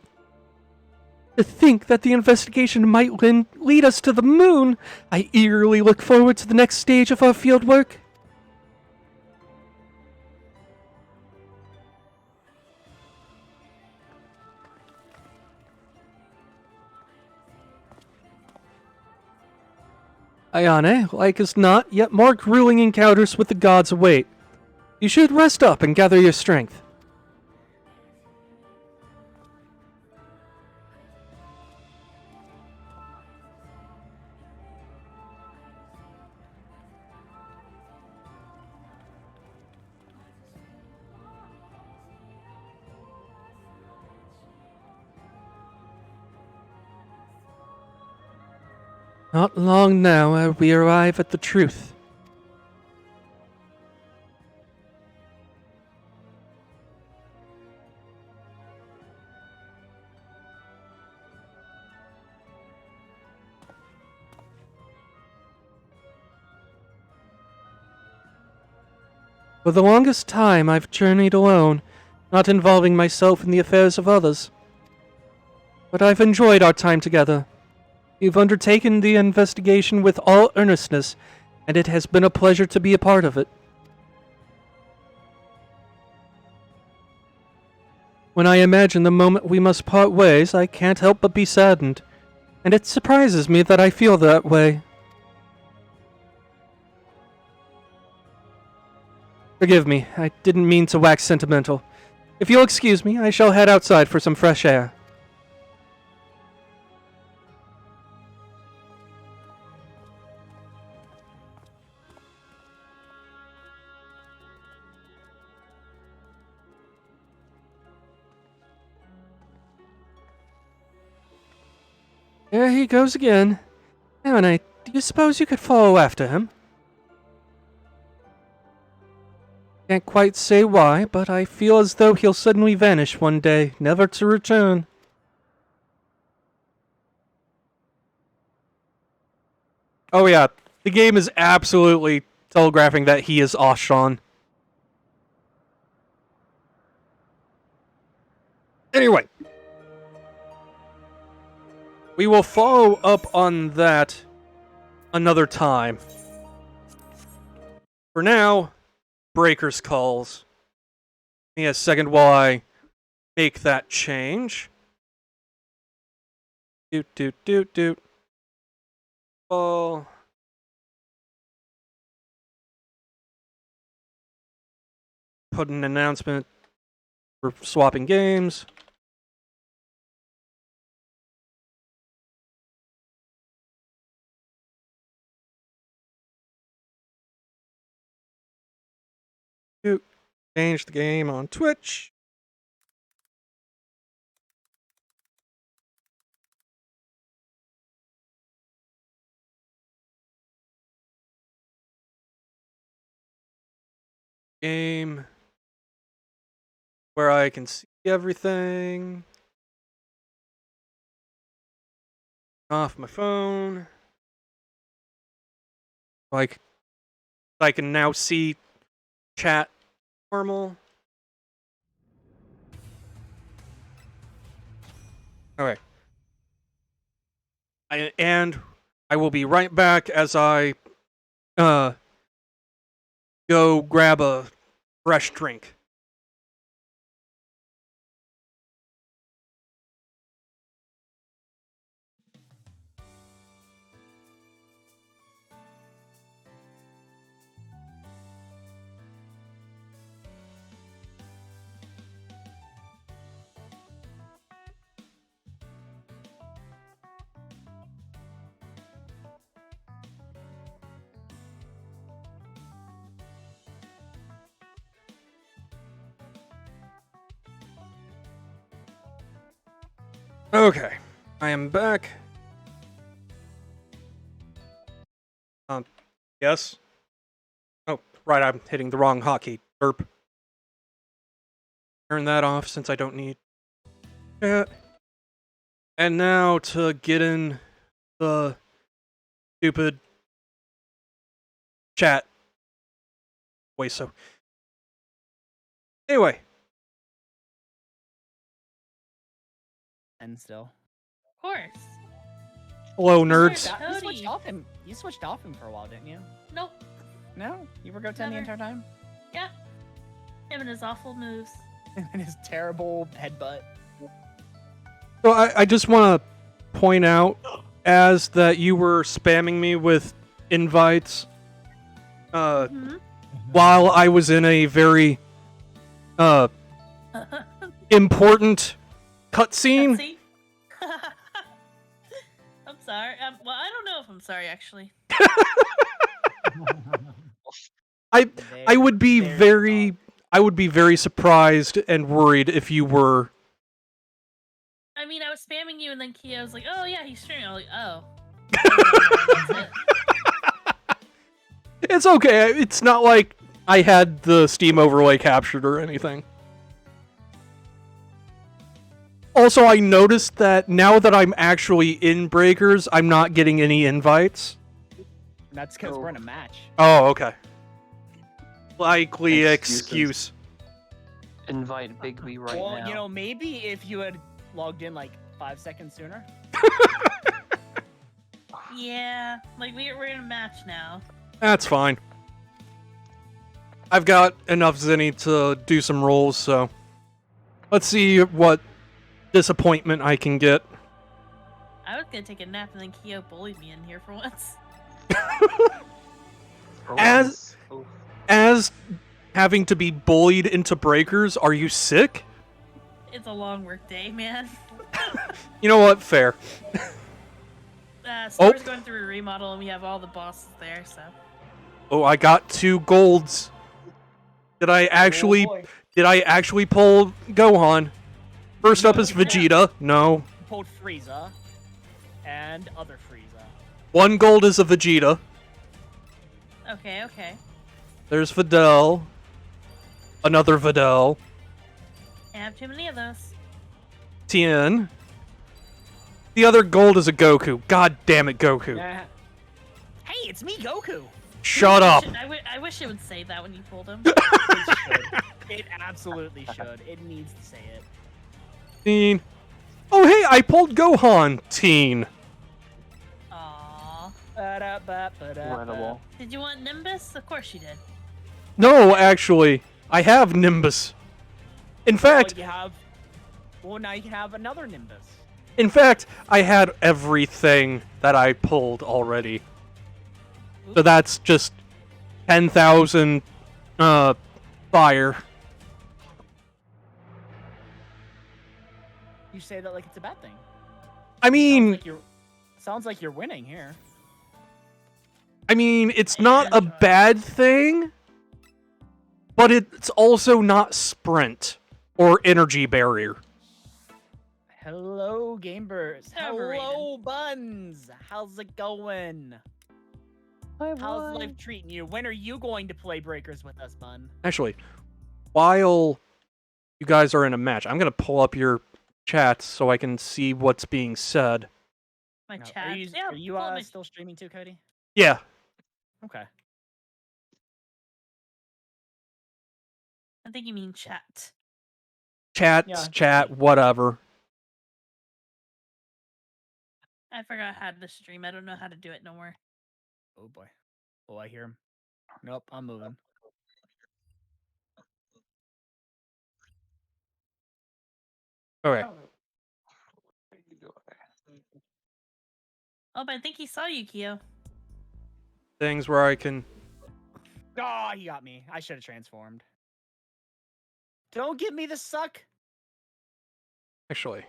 To think that the investigation might lead us to the moon! I eagerly look forward to the next stage of our fieldwork. Ayane, like as not, yet more grueling encounters with the gods await. You should rest up and gather your strength. Not long now ere we arrive at the truth. For the longest time, I've journeyed alone, not involving myself in the affairs of others. But I've enjoyed our time together. You've undertaken the investigation with all earnestness, and it has been a pleasure to be a part of it. When I imagine the moment we must part ways, I can't help but be saddened, and it surprises me that I feel that way. Forgive me, I didn't mean to wax sentimental. If you'll excuse me, I shall head outside for some fresh air. There he goes again. Ammonite, do you suppose you could follow after him? Can't quite say why, but I feel as though he'll suddenly vanish one day, never to return. Oh yeah, the game is absolutely telegraphing that he is Ashan. Anyway. We will follow up on that another time. For now, Breaker's calls. Give me a second while I make that change. Doot. Oh. Put an announcement for swapping games. Change the game on Twitch. Game where I can see everything. Off my phone. Like I can now see chat normal. Okay. And I will be right back as I go grab a fresh drink. Okay, I am back. Yes? Oh, right, I'm hitting the wrong hotkey. Burp. Turn that off since I don't need it. And now to get in the stupid chat voice. So, anyway. And still. Of course. Hello, nerds. You switched off him for a while, didn't you? Nope. No? You were Goten the entire time? Yeah. Him and his awful moves. And his terrible headbutt. So I just want to point out, as that you were spamming me with invites Mhm. while I was in a very important cutscene. Cutscene? I'm sorry. Well, I don't know if I'm sorry, actually. I would be very surprised and worried if you were. I mean, I was spamming you, and then Kia was like, "Oh yeah, he's streaming." I was like, "Oh." That's it. It's okay. It's not like I had the Steam overlay captured or anything. Also, I noticed that now that I'm actually in Breakers, I'm not getting any invites. That's because we're in a match. Oh, okay. Likely Excuses. excuse. Invite Bigby right Well, now. you know, maybe if you had logged in like 5 seconds sooner. Yeah, like we're in a match now. That's fine. I've got enough Zenny to do some rolls, so let's see what disappointment I can get. I was gonna take a nap, and then Kyo bullied me in here for once. Oh, as- oh, As having to be bullied into Breakers, are you sick? It's a long work day, man. You know what? Fair. Store's going through a remodel, and we have all the bosses there, so. Oh, I got 2 golds. Did I actually pull Gohan? First up is Vegeta. No. You pulled Frieza and other Frieza. 1 gold is a Vegeta. Okay, okay. There's Videl. Another Videl. Can't have too many of those. Tien. The other gold is a Goku. God damn it, Goku. Hey, it's me, Goku. Shut up. I wish it would say that when you pulled him. It should. It absolutely should. It needs to say it. Teen. Oh, hey, I pulled Gohan. Teen. Aww. incredible. Did you want Nimbus? Of course you did. No, actually, I have Nimbus. In fact, Well, now you have another Nimbus. I had everything that I pulled already. So that's just 10,000 fire. You say that like it's a bad thing. I mean, Sounds like you're winning here. it's not a bad thing, but it's also not sprint or energy barrier. Hello, gamers. Overrated. Hello, Buns. How's it going? How's life treating you? When are you going to play Breakers with us, Bun? Actually, while you guys are in a match, I'm gonna pull up your chat so I can see what's being said. My No, chat. Are you, Yeah, are you pull up my- still streaming too, Cody? Yeah. Okay. I think you mean chat. Chat, whatever. I forgot how to stream. I don't know how to do it no more. Oh boy. Oh, I hear him. Nope, I'm moving. Okay. Oh, but I think he saw you, Kyo. Things where I can. Oh, he got me. I should have transformed. Don't give me the suck. Actually.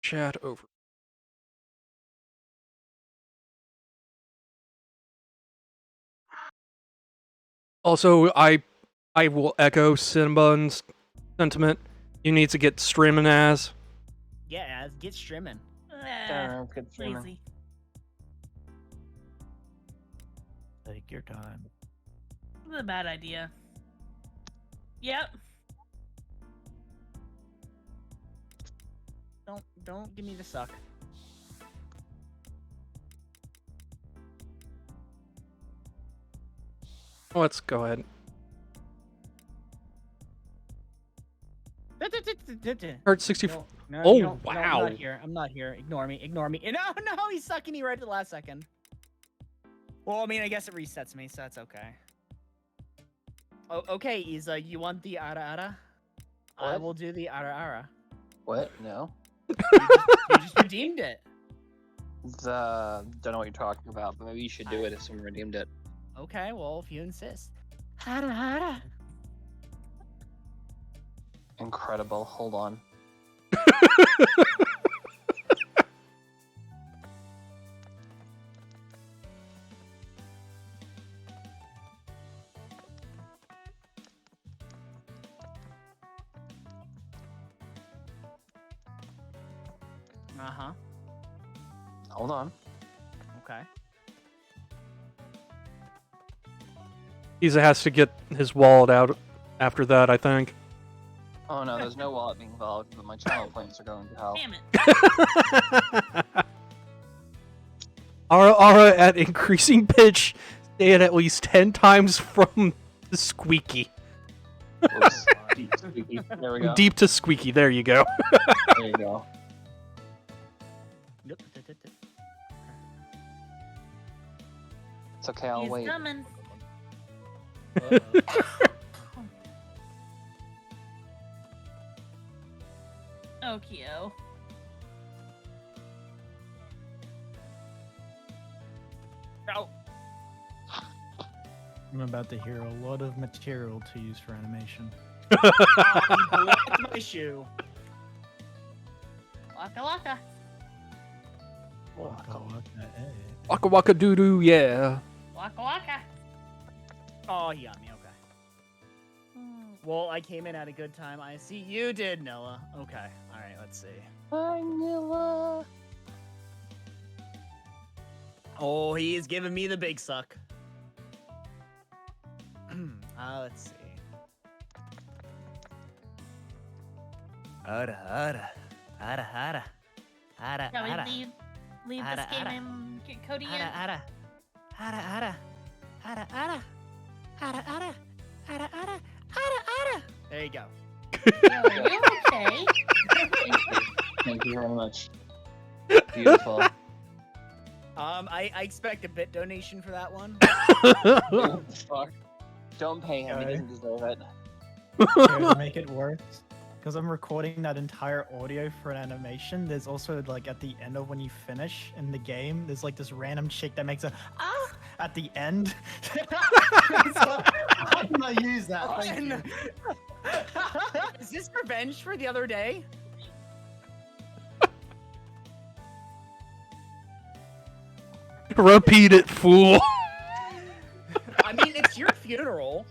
Chat over. Also, I will echo Cinnabon's sentiment. You need to get streaming as. Yeah, get streaming. Good streamer. Lazy. Take your time. This is a bad idea. Yep. Don't give me the suck. Let's go ahead. Heart 64. No, Oh, you don't- no, wow. I'm not here. Ignore me. No, he's sucking me right at the last second. Well, I guess it resets me, so that's okay. Oh, okay, Isa, you want the ara ara? I What? will do the ara ara. What? No. You just redeemed it. Don't know what you're talking about, but maybe you should do it if someone redeemed it. Okay, well, if you insist. Hada hada. Incredible. Hold on. Uh-huh. Hold on. Okay. Isa has to get his wallet out after that, I think. Oh no, there's no wallet being involved, but my channel points are going to hell. Damn it. Ara at increasing pitch, stay at least 10 times from the squeaky. Oops. There we go. Deep to squeaky, there you go. There you go. Yep. It's okay, I'll He's wait. coming. Oh, Kyo. Oh. I'm about to hear a lot of material to use for animation. Blocked my shoe. Waka waka. Waka waka, eh. Waka waka doo doo, yeah. Waka waka. Oh, he got me. Okay. Well, I came in at a good time. I see you did, Noah. Okay. All right. Let's see. Vanilla. Oh, he is giving me the big suck. Let's see. Hada. Yeah, we leave this game and get Cody in. There you go. Yo, are you okay? Thank you very much. Beautiful. I expect a bit donation for that one. Fuck. Don't pay him, he doesn't deserve it. To make it worse, because I'm recording that entire audio for an animation, there's also like at the end of when you finish in the game, there's like this random chick that makes a ah at the end. So, how can I use that? Thank you. Is this revenge for the other day? Repeat it, fool. I mean, it's your funeral.